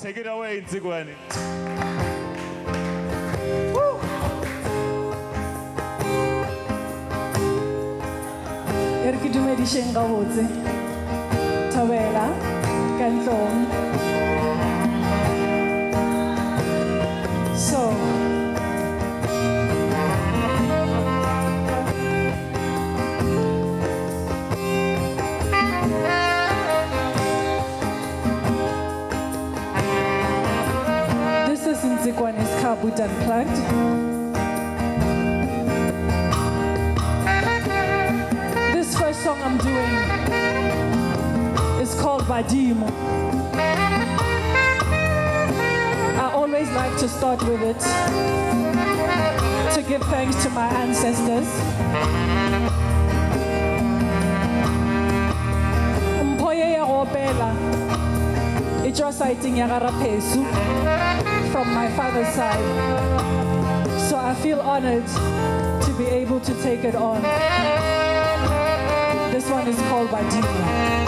Take it away, Nzikwane. Erki dumedisheng ka botse. Thobela ka ntlong. So this is Nzikwane's Car Boot Unplugged. This first song I'm doing is called Badimo. I always like to start with it to give thanks to my ancestors. Mpoye ya Opela, it's your sighting Yagarapesu from my father's side. So I feel honored to be able to take it on. This one is called Badimo.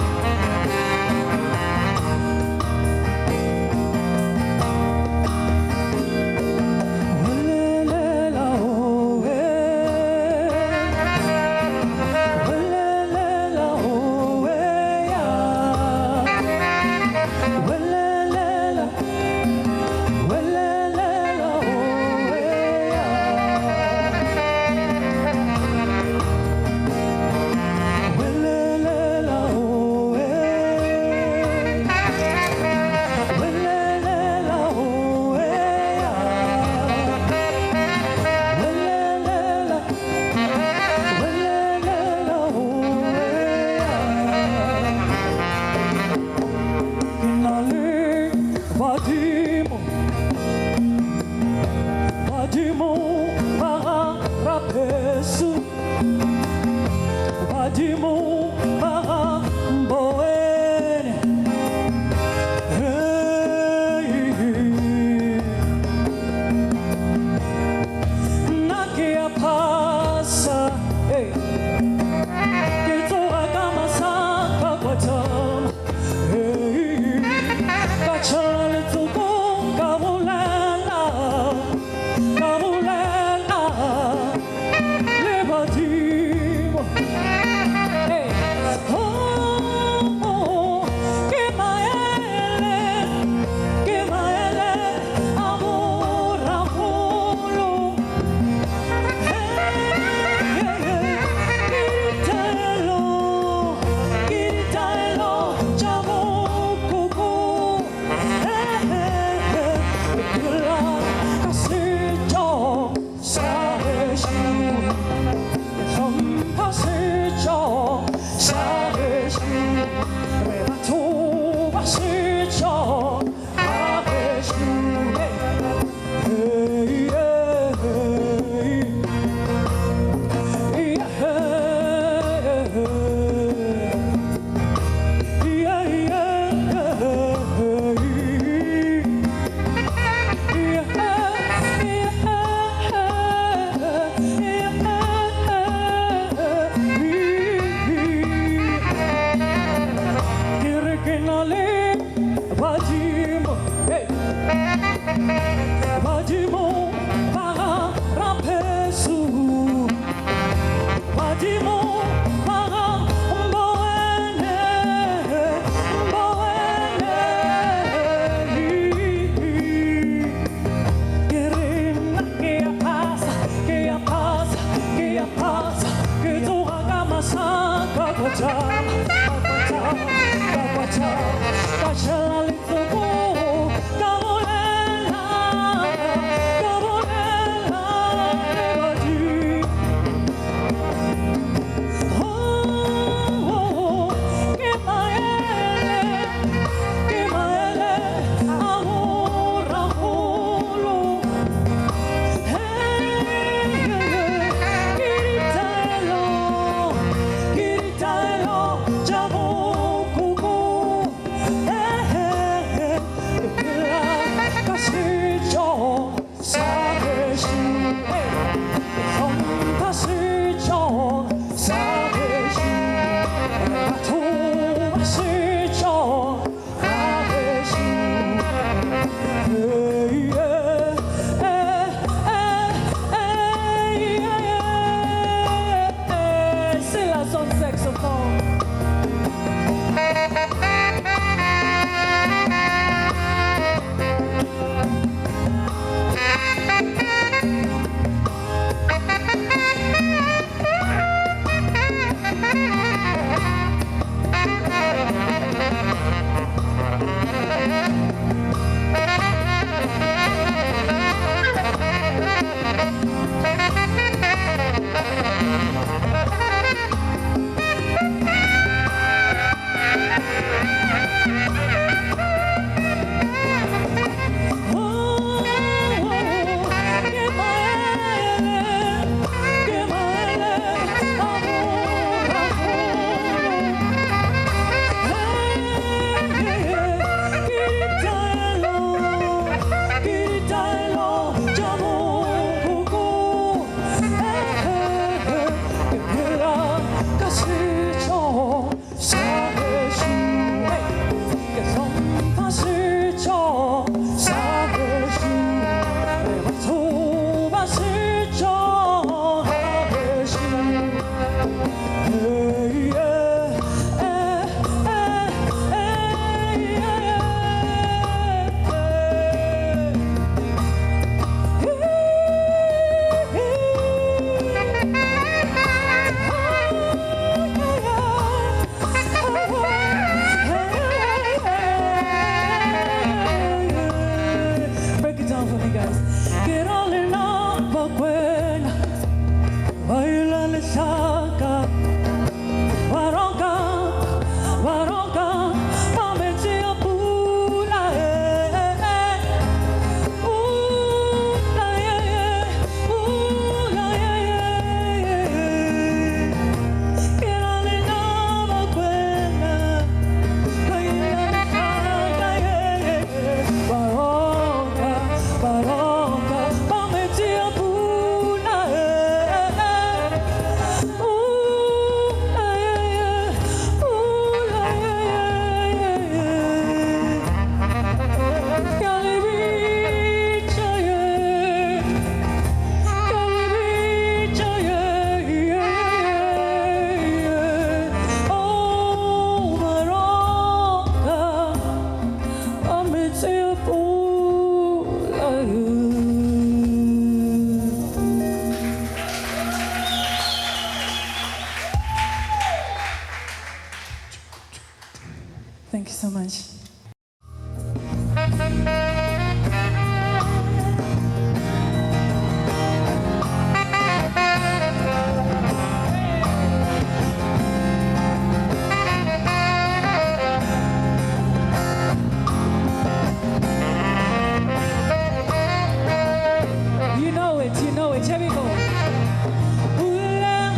saxophone. Break it down for me, guys. Get all in love, but when baila le saca, waronga, pameti apula, Get all in love, but when baila le saca, waronga, pameti apula, Thank you so much. You know it. Here we go. Ooh, la,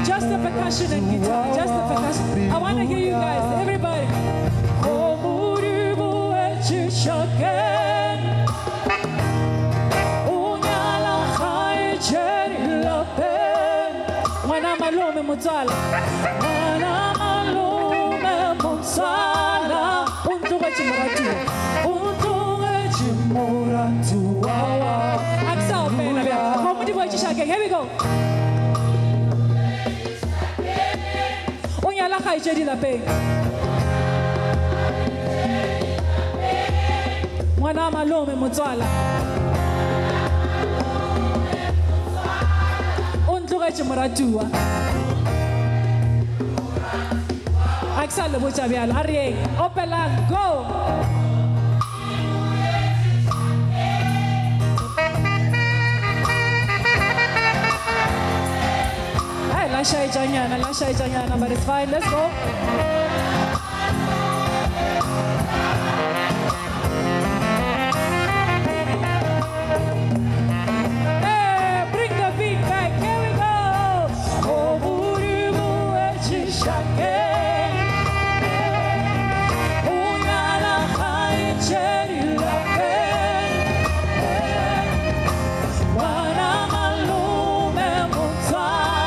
Just the percussion and guitar. Just the percussion. I want to hear you guys. Everybody. Here we go. Onyala ga itsedi lapeng. Ngwana malome motswala. O ntlogetse moratuwa. A ke sa le botsa bjalo. A re eng. Opelang, go. Lasha Janyana, but it's fine. Let's go. Hey, bring the beat back. Here we go. Oh, Buribu Echishake. Oh, Nala Hai Cherry Lape. Wana Malume Mutala.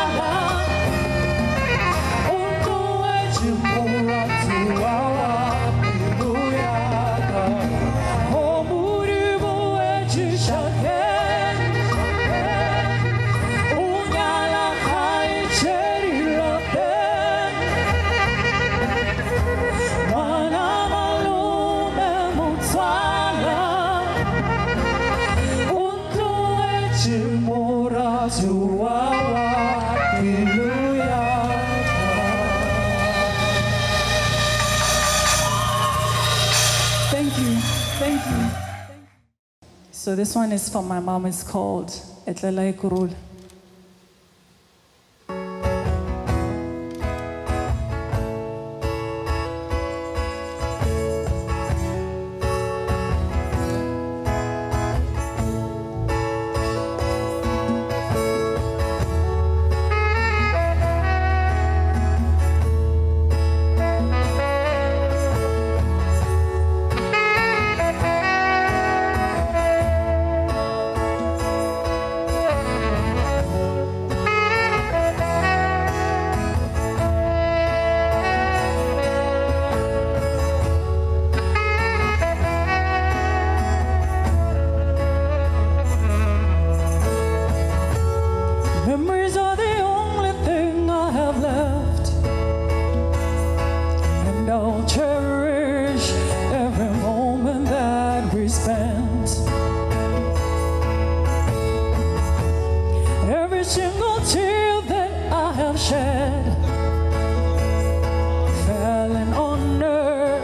Thank you. Thank you. So this one is for my mom. It's called Etlela Kurul. shed fell in honor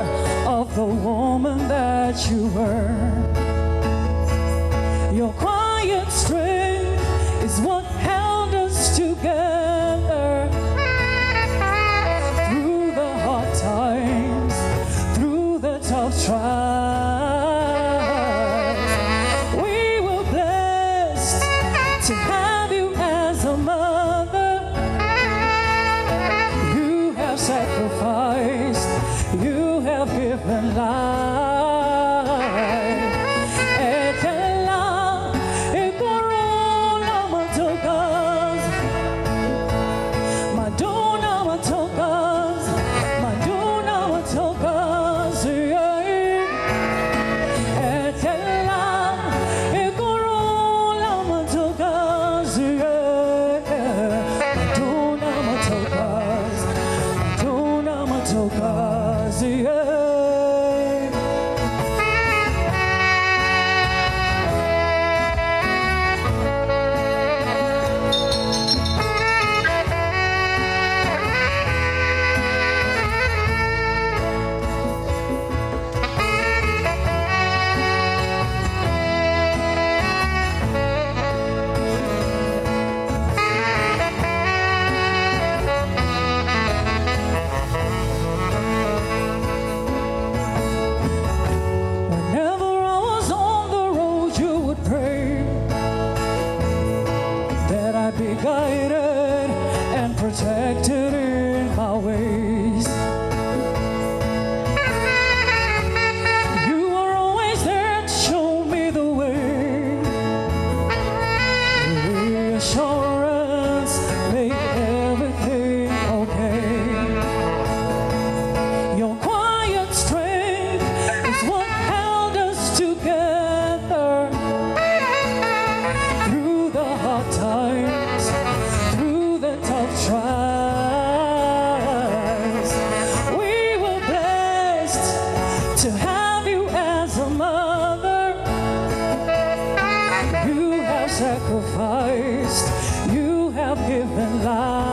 of the woman that you were. Your quiet strength is what held us together through the hard times, through the tough trials. We were blessed to have you as a mother. You have sacrificed, you have given life. Be guided and protected in my ways. You are always there to show me the way. Reassurance made everything okay. Your quiet strength is what held us together through the hard times, through the tough trials. We were blessed to have you as a mother. You have sacrificed, you have given life.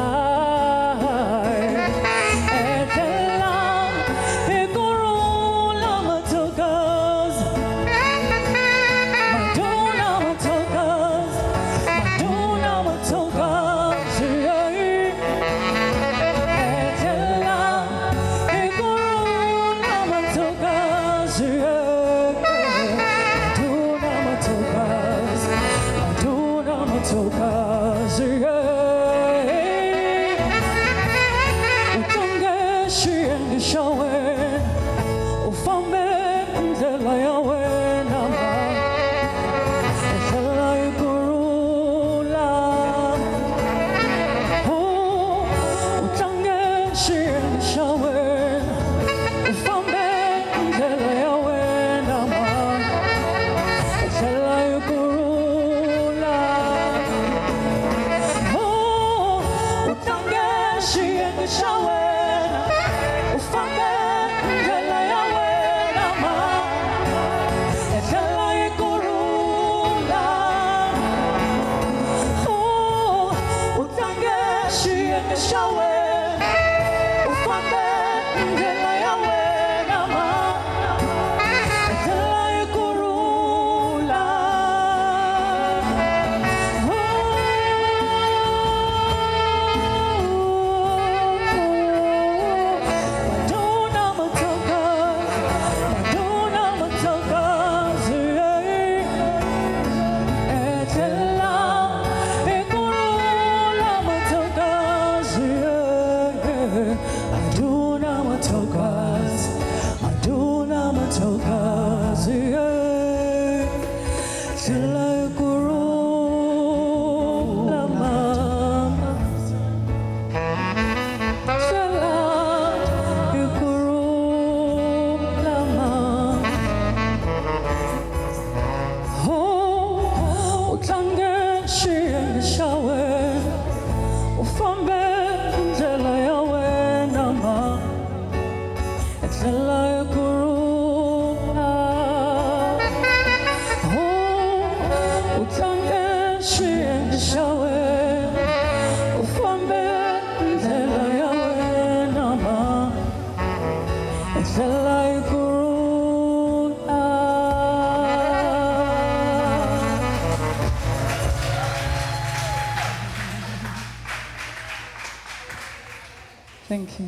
Thank you.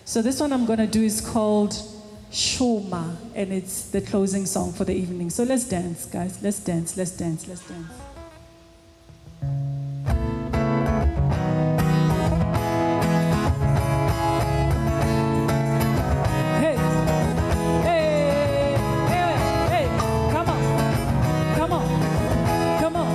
So this one I'm going to do is called Shoma, and it's the closing song for the evening. So let's dance, guys. Let's dance, let's dance, let's dance. Hey, hey, hey, hey, come on, come on, come on.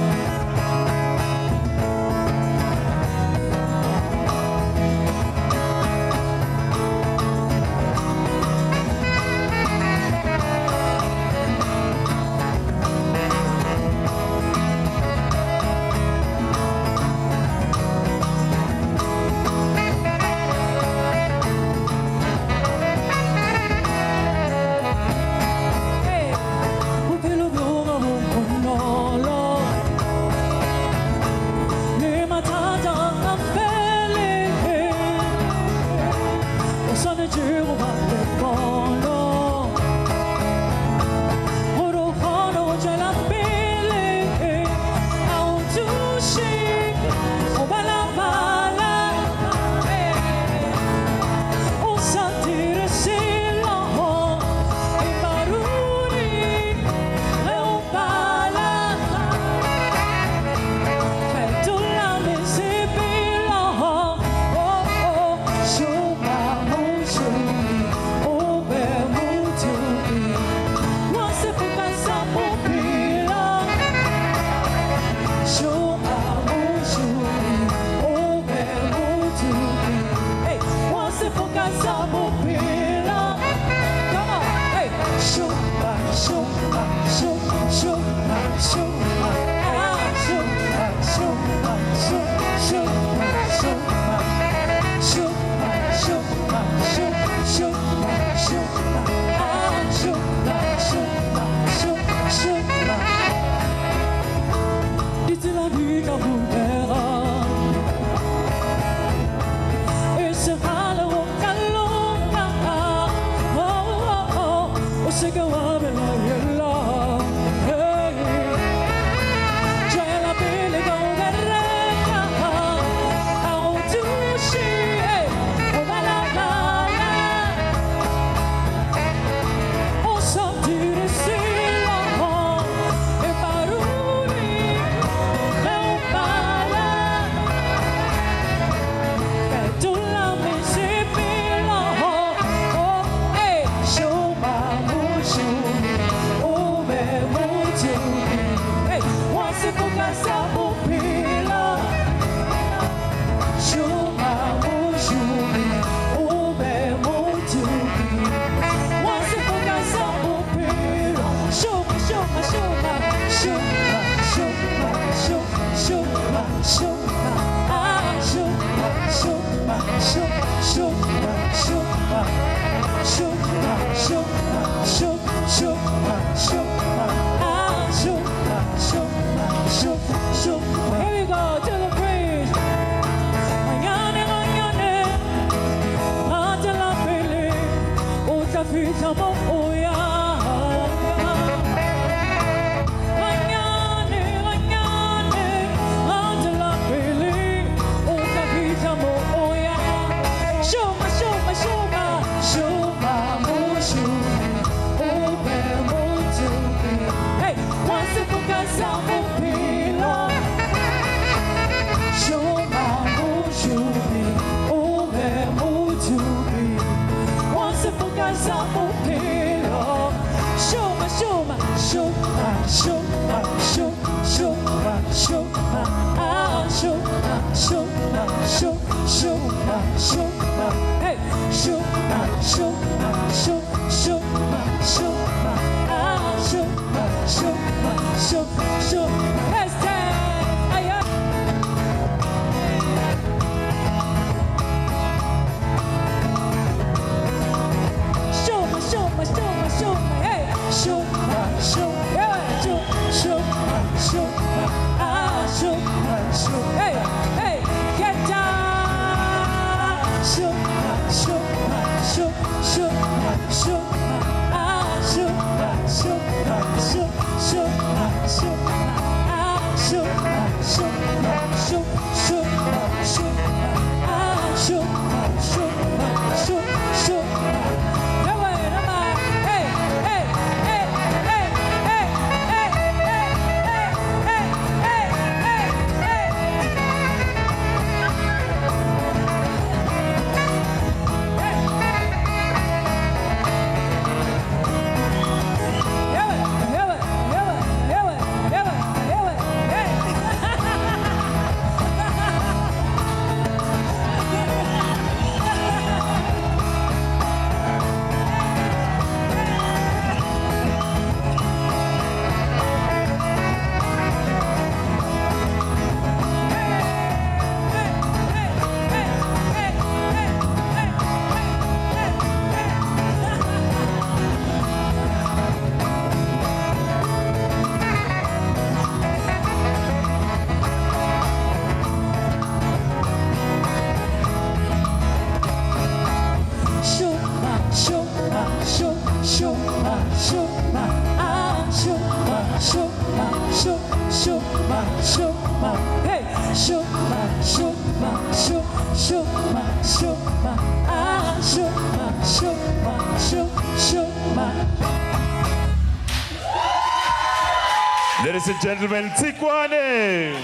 Here we go to the bridge. Mañana, mañana, hasta la pele, otra ficha moya. Mañana, mañana, hasta la pele, otra ficha moya. Shoma, shoma, shoma, shoma, shoma, obe motubi. Hey, once a casa mopila. Shoma, motubi, obe motubi. Once a casa mopila. Shoma, shoma, shoma, shoma, shoma, shoma, ah, shoma, shoma, shoma, shoma, hey, shoma, shoma, shoma, shoma, ah, shoma, shoma, shoma. Let's dance, aye. Shoma, shoma, shoma, shoma, hey, shoma, shoma, yeah, shoma, shoma, ah, shoma, shoma, hey, hey, get down. Shoma, shoma, shoma, shoma, ah, shoma, shoma, shoma, shoma, ah, shoma, shoma, shoma, shoma, ah, shoma, shoma. Shuma, Shuma, hey, Shuma, Shuma, Shuma, Shuma, ah, Shuma, Shuma, Shuma. Ladies and gentlemen, Tsikwane!